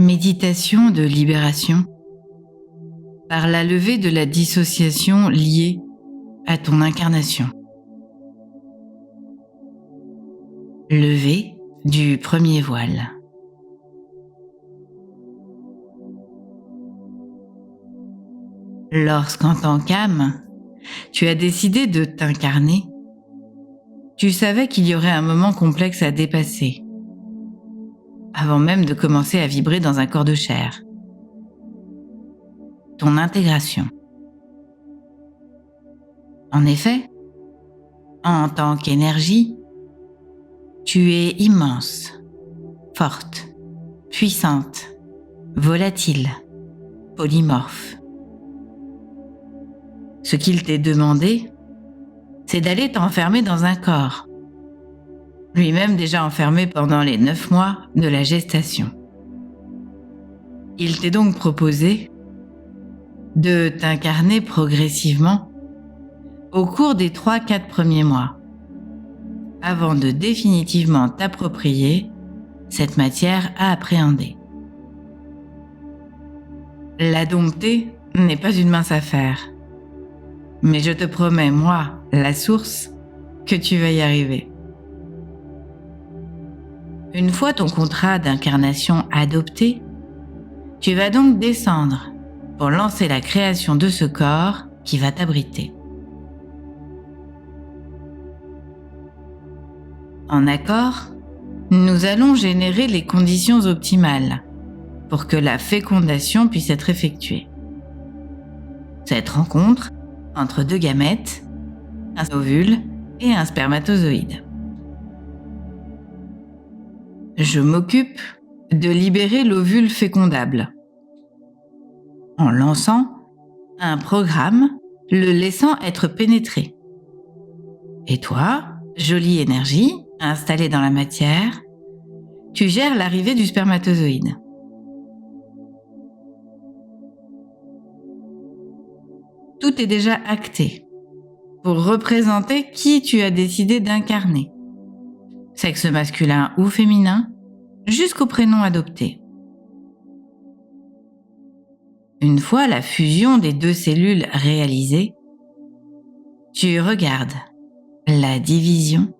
Méditation de libération par la levée de la dissociation liée à ton incarnation. Levée du premier voile. Lorsqu'en tant qu'âme, tu as décidé de t'incarner, tu savais qu'il y aurait un moment complexe à dépasser, avant même de commencer à vibrer dans un corps de chair. Ton intégration. En effet, en tant qu'énergie, tu es immense, forte, puissante, volatile, polymorphe. Ce qu'il t'est demandé, c'est d'aller t'enfermer dans un corps, lui-même déjà enfermé pendant les 9 mois de la gestation. Il t'est donc proposé de t'incarner progressivement au cours des 3-4 premiers mois, avant de définitivement t'approprier cette matière à appréhender. La dompter n'est pas une mince affaire, mais je te promets, moi, la source, que tu vas y arriver. Une fois ton contrat d'incarnation adopté, tu vas donc descendre pour lancer la création de ce corps qui va t'abriter. En accord, nous allons générer les conditions optimales pour que la fécondation puisse être effectuée. Cette rencontre entre deux gamètes, un ovule et un spermatozoïde. Je m'occupe de libérer l'ovule fécondable en lançant un programme le laissant être pénétré. Et toi, jolie énergie installée dans la matière, tu gères l'arrivée du spermatozoïde. Tout est déjà acté pour représenter qui tu as décidé d'incarner, sexe masculin ou féminin, jusqu'au prénom adopté. Une fois la fusion des deux cellules réalisée, tu regardes la division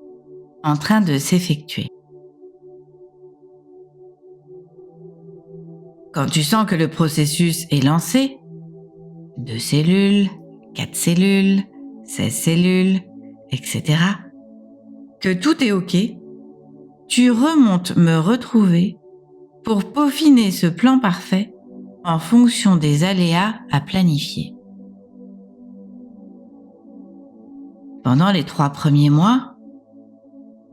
en train de s'effectuer. Quand tu sens que le processus est lancé, 2 cellules, 4 cellules, 16 cellules, etc., que tout est OK, tu remontes me retrouver pour peaufiner ce plan parfait en fonction des aléas à planifier. Pendant les 3 premiers mois,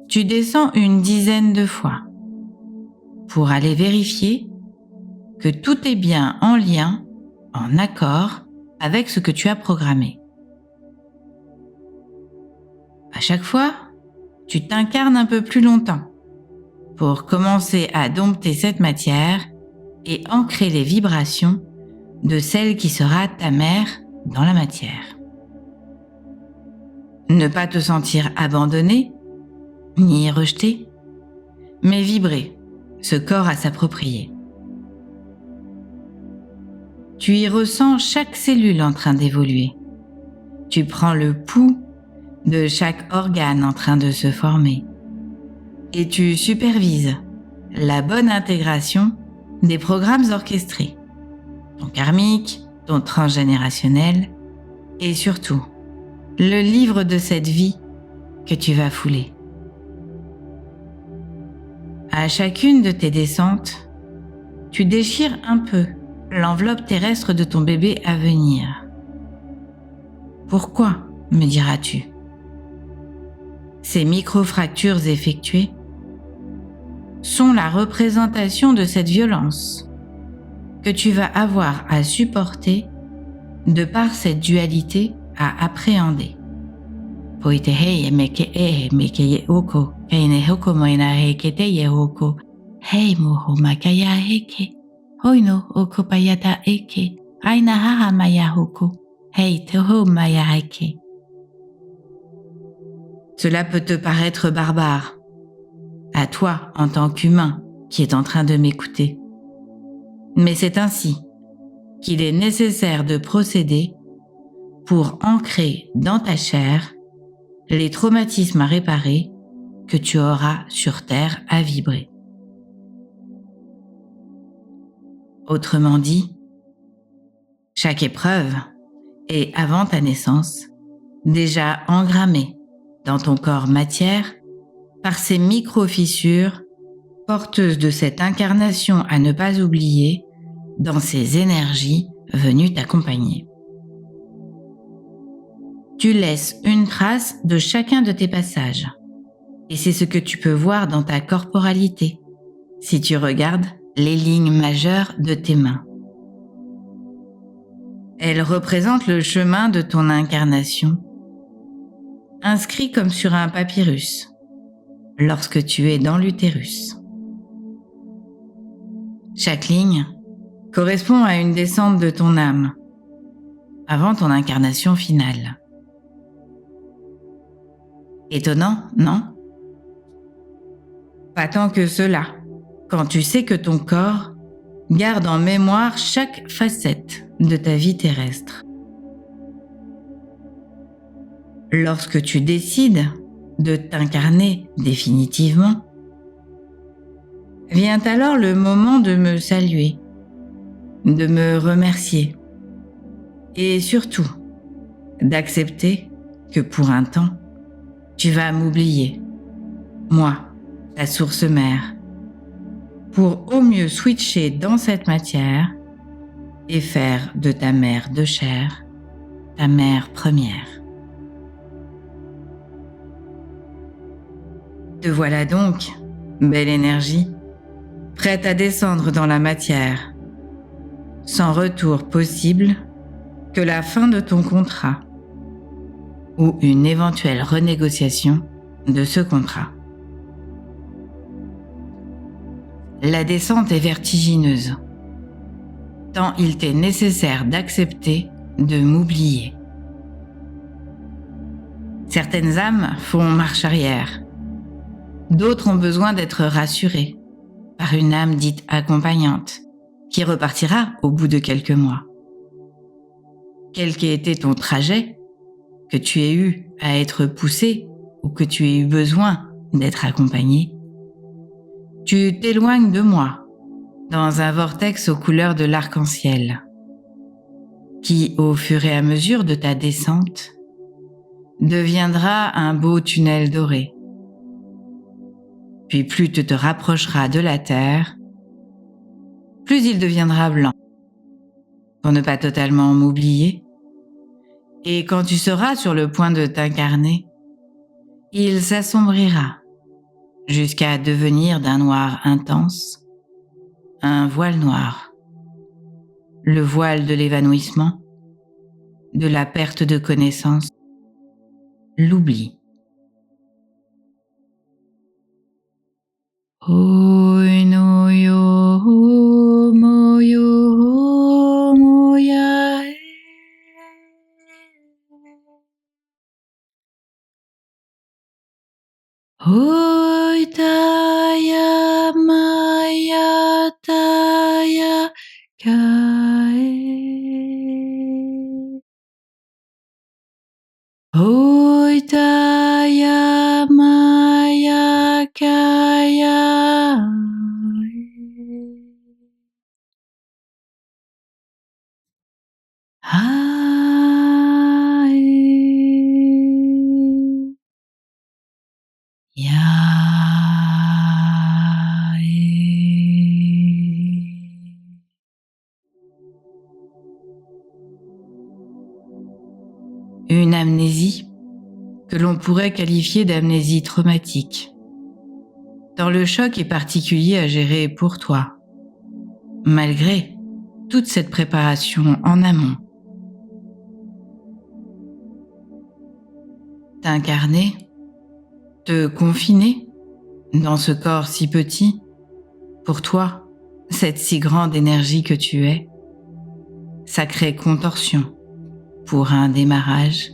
tu descends une dizaine de fois pour aller vérifier que tout est bien en lien, en accord avec ce que tu as programmé. À chaque fois, tu t'incarnes un peu plus longtemps pour commencer à dompter cette matière et ancrer les vibrations de celle qui sera ta mère dans la matière. Ne pas te sentir abandonné, ni rejeté, mais vibrer ce corps à s'approprier. Tu y ressens chaque cellule en train d'évoluer. Tu prends le pouls de chaque organe en train de se former. Et tu supervises la bonne intégration des programmes orchestrés, ton karmique, ton transgénérationnel et surtout le livre de cette vie que tu vas fouler. À chacune de tes descentes, tu déchires un peu l'enveloppe terrestre de ton bébé à venir. Pourquoi, me diras-tu? Ces micro-fractures effectuées sont la représentation de cette violence que tu vas avoir à supporter de par cette dualité à appréhender. Cela peut te paraître barbare, à toi en tant qu'humain qui est en train de m'écouter. Mais c'est ainsi qu'il est nécessaire de procéder pour ancrer dans ta chair les traumatismes à réparer que tu auras sur Terre à vibrer. Autrement dit, chaque épreuve est, avant ta naissance, déjà engrammée dans ton corps matière par ces micro-fissures porteuses de cette incarnation à ne pas oublier dans ces énergies venues t'accompagner. Tu laisses une trace de chacun de tes passages. Et c'est ce que tu peux voir dans ta corporalité, si tu regardes les lignes majeures de tes mains. Elles représentent le chemin de ton incarnation, inscrit comme sur un papyrus, lorsque tu es dans l'utérus. Chaque ligne correspond à une descente de ton âme, avant ton incarnation finale. Étonnant, non ? Pas tant que cela, quand tu sais que ton corps garde en mémoire chaque facette de ta vie terrestre. Lorsque tu décides de t'incarner définitivement, vient alors le moment de me saluer, de me remercier et surtout d'accepter que pour un temps, tu vas m'oublier, moi, ta source mère, pour au mieux switcher dans cette matière et faire de ta mère de chair ta mère première. Te voilà donc, belle énergie, prête à descendre dans la matière, sans retour possible que la fin de ton contrat ou une éventuelle renégociation de ce contrat. La descente est vertigineuse, tant il t'est nécessaire d'accepter de m'oublier. Certaines âmes font marche arrière, d'autres ont besoin d'être rassurées par une âme dite accompagnante, qui repartira au bout de quelques mois. Quel qu'ait été ton trajet, que tu aies eu à être poussé ou que tu aies eu besoin d'être accompagné, tu t'éloignes de moi dans un vortex aux couleurs de l'arc-en-ciel qui, au fur et à mesure de ta descente, deviendra un beau tunnel doré. Puis plus tu te rapprocheras de la terre, plus il deviendra blanc, pour ne pas totalement m'oublier. Et quand tu seras sur le point de t'incarner, il s'assombrira jusqu'à devenir d'un noir intense, un voile noir, le voile de l'évanouissement, de la perte de connaissance, l'oubli. Oi no yo mo yo mo ya e. Oi ta ya ma ya ta ya ka e. Oi ta ya ma ya ka ya e. Ha e. Ya e. Une amnésie que l'on pourrait qualifier d'amnésie traumatique, tant le choc est particulier à gérer pour toi, malgré toute cette préparation en amont. T'incarner, te confiner dans ce corps si petit, pour toi, cette si grande énergie que tu es, sacrée contorsion pour un démarrage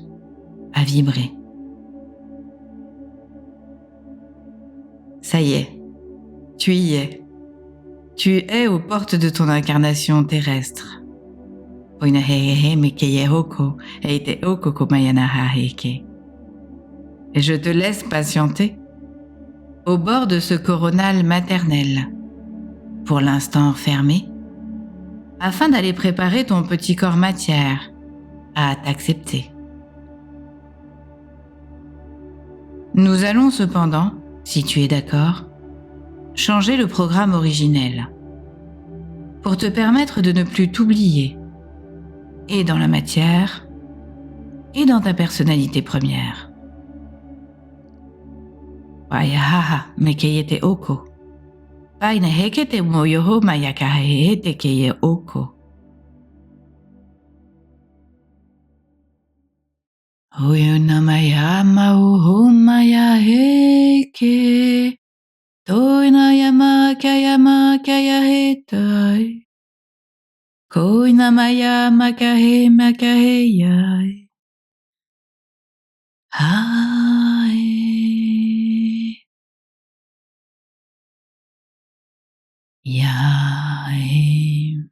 à vibrer. Ça y est, tu y es. Tu es aux portes de ton incarnation terrestre. Et je te laisse patienter au bord de ce coronal maternel, pour l'instant fermé, afin d'aller préparer ton petit corps matière à t'accepter. Nous allons cependant, si tu es d'accord, changer le programme originel pour te permettre de ne plus t'oublier, et dans la matière, et dans ta personnalité première. Wayahaha mekeyete oko. Paina hekete moyoho mayakahete keye oko. Oyunamayama uhumaya heke. Toina yama kaya hetai. Koina maya makahe makaheyai. Hae. Yae.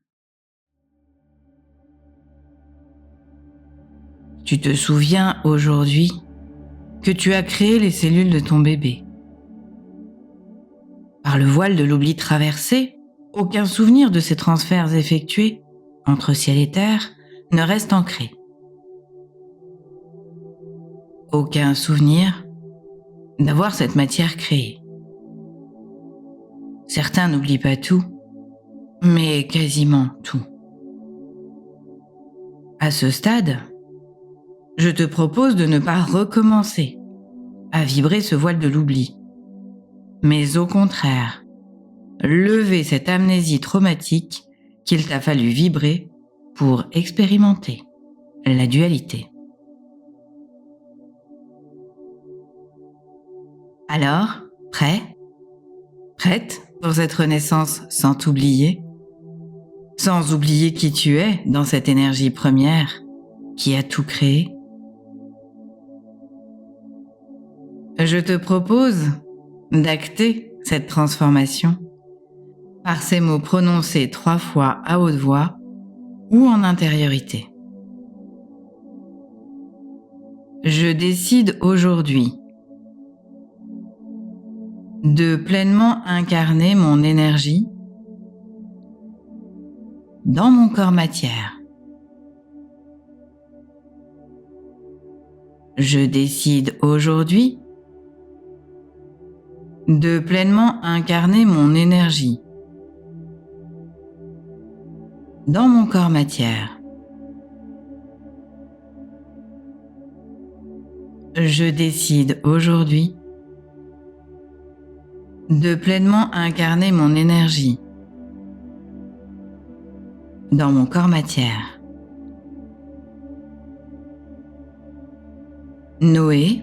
Tu te souviens aujourd'hui que tu as créé les cellules de ton bébé. Par le voile de l'oubli traversé, aucun souvenir de ces transferts effectués entre ciel et terre ne reste ancré. Aucun souvenir d'avoir cette matière créée. Certains n'oublient pas tout, mais quasiment tout. À ce stade, je te propose de ne pas recommencer à vibrer ce voile de l'oubli, mais au contraire, lever cette amnésie traumatique qu'il t'a fallu vibrer pour expérimenter la dualité. Alors, prêt? Prête pour cette renaissance sans t'oublier? Sans oublier qui tu es dans cette énergie première qui a tout créé? Je te propose d'acter cette transformation par ces mots prononcés 3 fois à haute voix ou en intériorité. Je décide aujourd'hui de pleinement incarner mon énergie dans mon corps matière. Je décide aujourd'hui de pleinement incarner mon énergie dans mon corps matière. Je décide aujourd'hui de pleinement incarner mon énergie dans mon corps matière. Noé,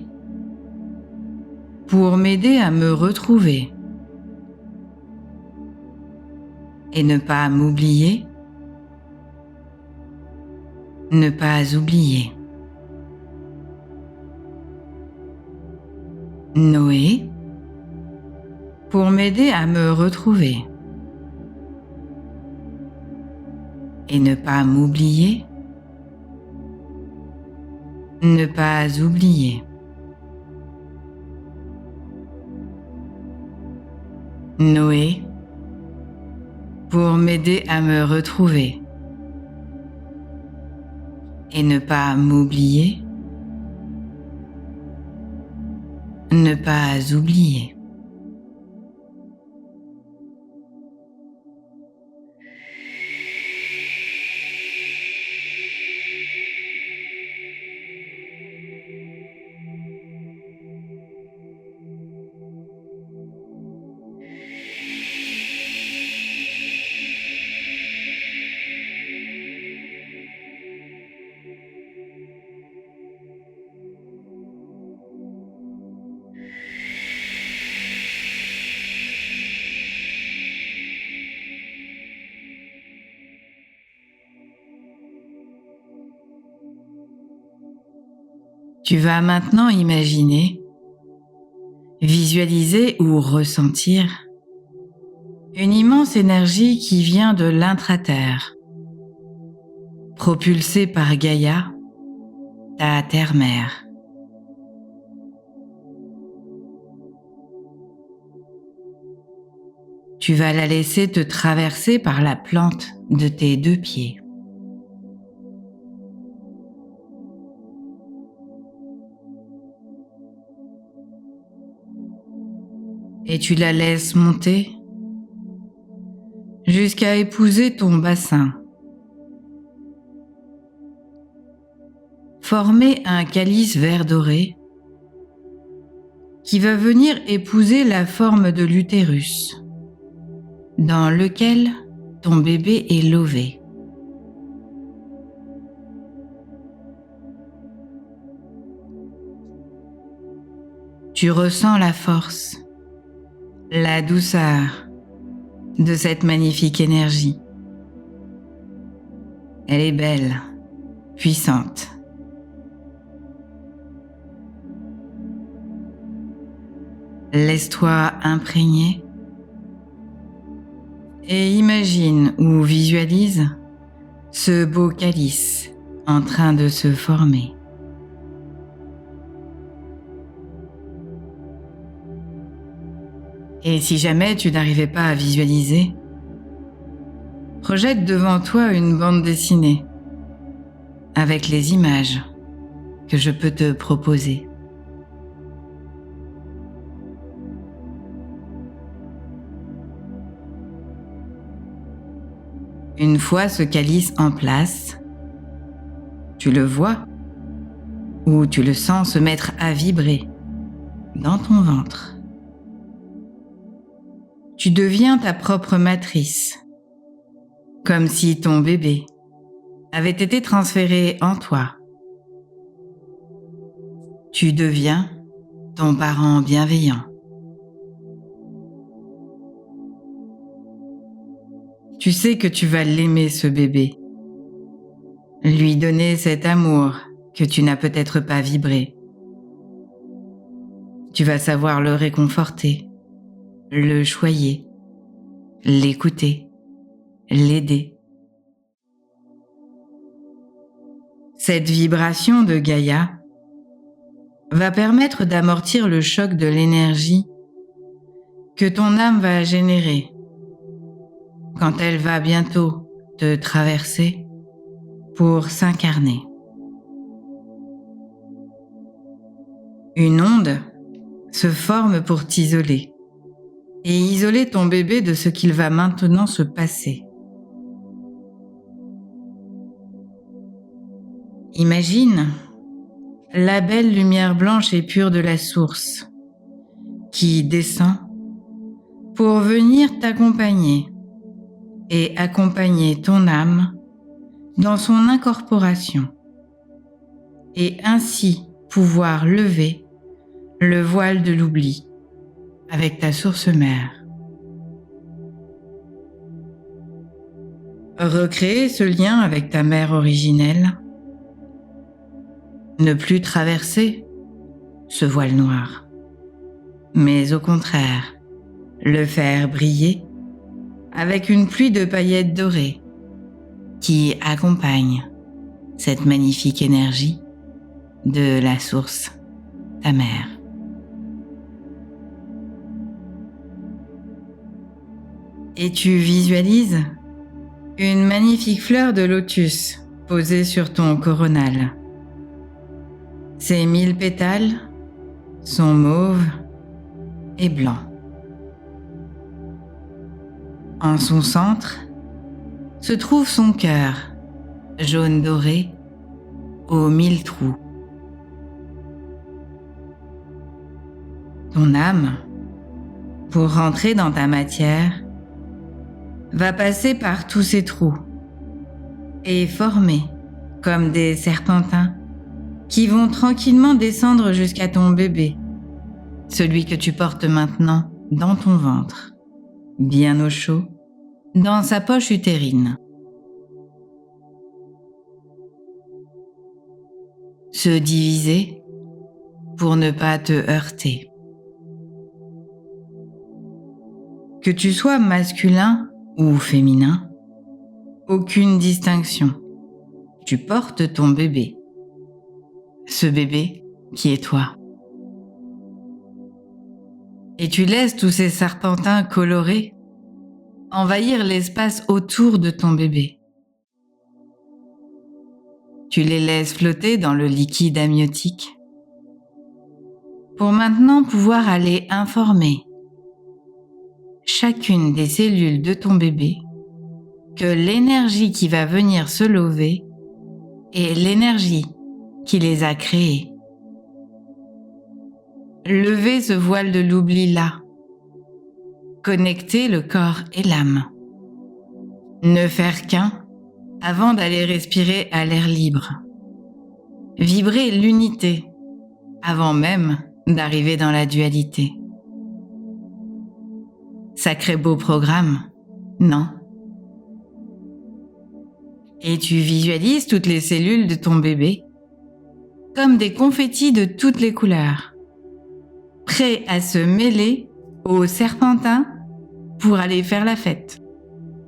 pour m'aider à me retrouver et ne pas m'oublier, ne pas oublier. Noé, pour m'aider à me retrouver et ne pas m'oublier, ne pas oublier. Noé, pour m'aider à me retrouver et ne pas m'oublier, ne pas oublier. Tu vas maintenant imaginer, visualiser ou ressentir Une immense énergie qui vient de l'intraterre, propulsée par Gaïa, ta terre-mère. Tu vas la laisser te traverser par la plante de tes 2 pieds. Et tu la laisses monter jusqu'à épouser ton bassin. Former un calice vert doré qui va venir épouser la forme de l'utérus dans lequel ton bébé est lové. Tu ressens la force, la douceur de cette magnifique énergie. Elle est belle, puissante. Laisse-toi imprégner et imagine ou visualise ce beau calice en train de se former. Et si jamais tu n'arrivais pas à visualiser, projette devant toi une bande dessinée avec les images que je peux te proposer. Une fois ce calice en place, tu le vois ou tu le sens se mettre à vibrer dans ton ventre. Tu deviens ta propre matrice, comme si ton bébé avait été transféré en toi. Tu deviens ton parent bienveillant. Tu sais que tu vas l'aimer, ce bébé, lui donner cet amour que tu n'as peut-être pas vibré. Tu vas savoir le réconforter, le choyer, l'écouter, l'aider. Cette vibration de Gaïa va permettre d'amortir le choc de l'énergie que ton âme va générer quand elle va bientôt te traverser pour s'incarner. Une onde se forme pour t'isoler et isoler ton bébé de ce qu'il va maintenant se passer. Imagine la belle lumière blanche et pure de la source qui descend pour venir t'accompagner et accompagner ton âme dans son incorporation et ainsi pouvoir lever le voile de l'oubli avec ta source mère. Recréer ce lien avec ta mère originelle, ne plus traverser ce voile noir, mais au contraire, le faire briller avec une pluie de paillettes dorées qui accompagne cette magnifique énergie de la source, ta mère. Et tu visualises une magnifique fleur de lotus posée sur ton coronal. Ses 1000 pétales sont mauves et blancs. En son centre se trouve son cœur, jaune doré, aux 1000 trous. Ton âme, pour rentrer dans ta matière, va passer par tous ces trous et former comme des serpentins qui vont tranquillement descendre jusqu'à ton bébé, celui que tu portes maintenant dans ton ventre, bien au chaud, dans sa poche utérine. Se diviser pour ne pas te heurter. Que tu sois masculin ou féminin, aucune distinction. Tu portes ton bébé. Ce bébé qui est toi. Et tu laisses tous ces serpentins colorés envahir l'espace autour de ton bébé. Tu les laisses flotter dans le liquide amniotique pour maintenant pouvoir aller informer chacune des cellules de ton bébé que l'énergie qui va venir se lever est l'énergie qui les a créées. Lever ce voile de l'oubli-là. Connecter le corps et l'âme. Ne faire qu'un avant d'aller respirer à l'air libre. Vibrer l'unité avant même d'arriver dans la dualité. Sacré beau programme, non? Et tu visualises toutes les cellules de ton bébé comme des confettis de toutes les couleurs, prêts à se mêler aux serpentins pour aller faire la fête,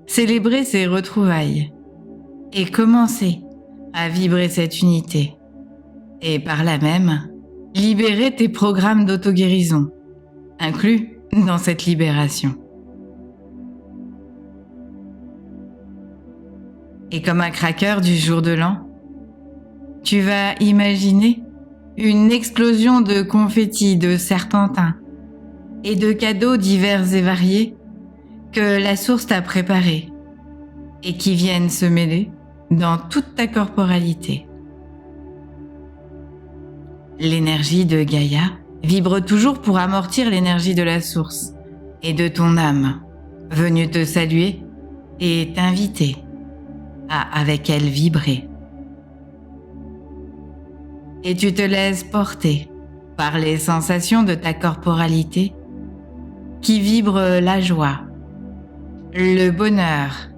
célébrer ces retrouvailles et commencer à vibrer cette unité et par là même libérer tes programmes d'auto-guérison, inclus dans cette libération. Et comme un cracker du jour de l'an, tu vas imaginer une explosion de confettis, de serpentins et de cadeaux divers et variés que la source t'a préparés et qui viennent se mêler dans toute ta corporalité. L'énergie de Gaïa vibre toujours pour amortir l'énergie de la source et de ton âme, venue te saluer et t'inviter à avec elle vibrer. Et tu te laisses porter par les sensations de ta corporalité qui vibrent la joie, le bonheur,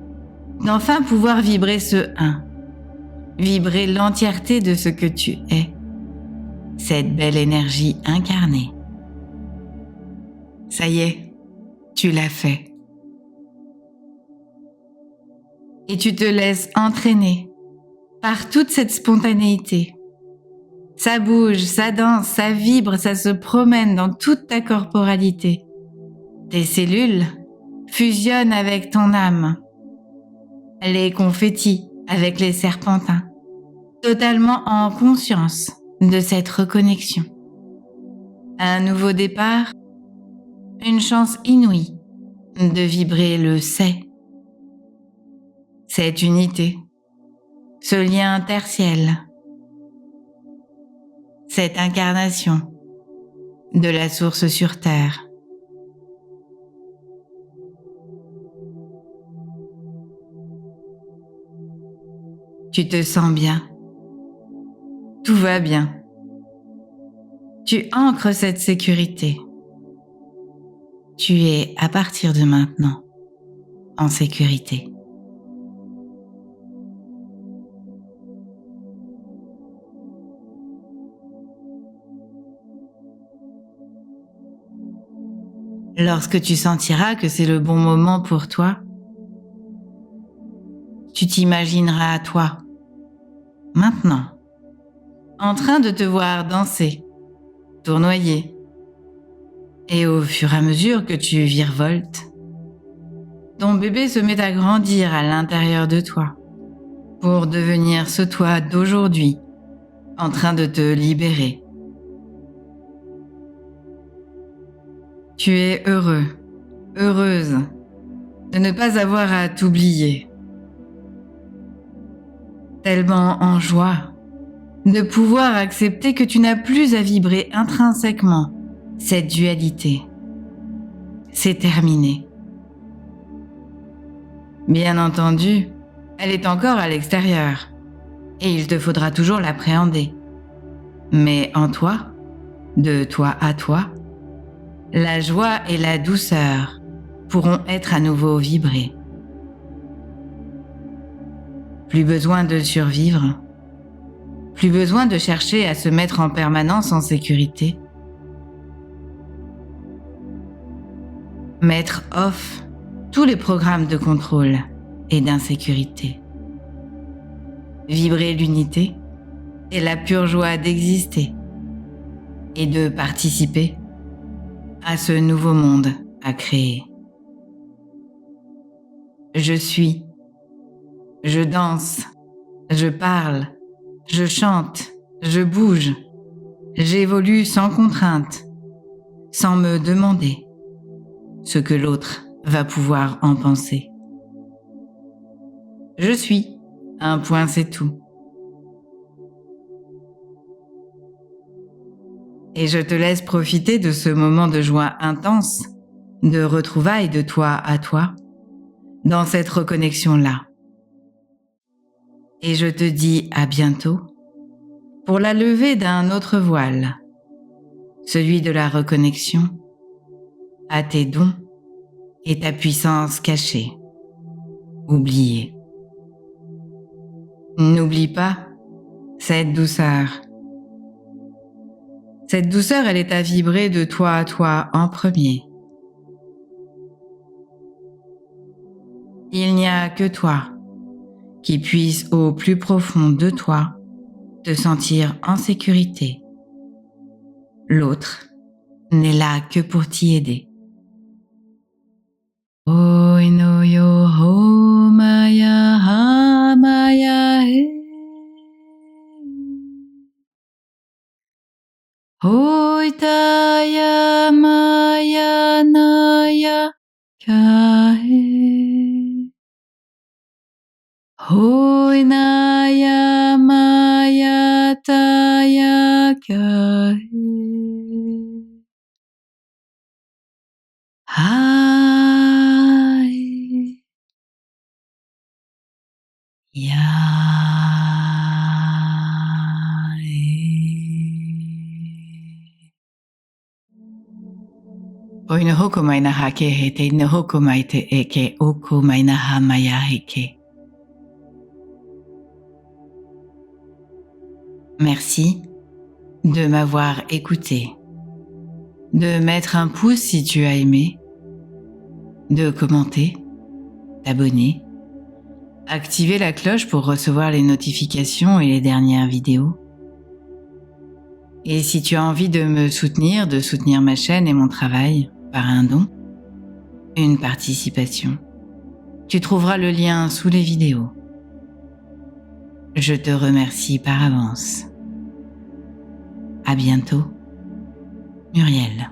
d'enfin pouvoir vibrer ce un, vibrer l'entièreté de ce que tu es, cette belle énergie incarnée. Ça y est, tu l'as fait. Et tu te laisses entraîner par toute cette spontanéité. Ça bouge, ça danse, ça vibre, ça se promène dans toute ta corporalité. Tes cellules fusionnent avec ton âme. Les confettis avec les serpentins. Totalement en conscience de cette reconnexion. Un nouveau départ, une chance inouïe de vibrer le c'est. Cette unité, ce lien tertiel, cette incarnation de la source sur terre. Tu te sens bien. Tout va bien. Tu ancres cette sécurité. Tu es, à partir de maintenant, en sécurité. Lorsque tu sentiras que c'est le bon moment pour toi, tu t'imagineras toi, maintenant, en train de te voir danser, tournoyer, et au fur et à mesure que tu virevoltes, ton bébé se met à grandir à l'intérieur de toi, pour devenir ce toi d'aujourd'hui, en train de te libérer. Tu es heureux, heureuse de ne pas avoir à t'oublier. Tellement en joie de pouvoir accepter que tu n'as plus à vibrer intrinsèquement cette dualité. C'est terminé. Bien entendu, elle est encore à l'extérieur et il te faudra toujours l'appréhender. Mais en toi, de toi à toi, la joie et la douceur pourront être à nouveau vibrées. Plus besoin de survivre, plus besoin de chercher à se mettre en permanence en sécurité. Mettre off tous les programmes de contrôle et d'insécurité. Vibrer l'unité et la pure joie d'exister et de participer à ce nouveau monde à créer. Je suis, je danse, je parle, je chante, je bouge, j'évolue sans contrainte, sans me demander ce que l'autre va pouvoir en penser. Je suis, un point c'est tout. Et je te laisse profiter de ce moment de joie intense, de retrouvailles de toi à toi, dans cette reconnexion-là. Et je te dis à bientôt pour la levée d'un autre voile, celui de la reconnexion à tes dons et ta puissance cachée, oubliée. N'oublie pas cette douceur. Cette douceur, elle est à vibrer de toi à toi en premier. Il n'y a que toi qui puisse au plus profond de toi te sentir en sécurité. L'autre n'est là que pour t'y aider. Oi no yo ho maya ha maya he. Oi taya maya naya ka he. Hoi naya maya taya ka he. Hai ya Oi no hoko mai na hake he te no hoko mai te eke oko mai na ha maya heke. Merci de m'avoir écouté, de mettre un pouce si tu as aimé, de commenter, t'abonner, activer la cloche pour recevoir les notifications et les dernières vidéos. Et si tu as envie de me soutenir, de soutenir ma chaîne et mon travail par un don, une participation, tu trouveras le lien sous les vidéos. Je te remercie par avance. À bientôt, Muriel.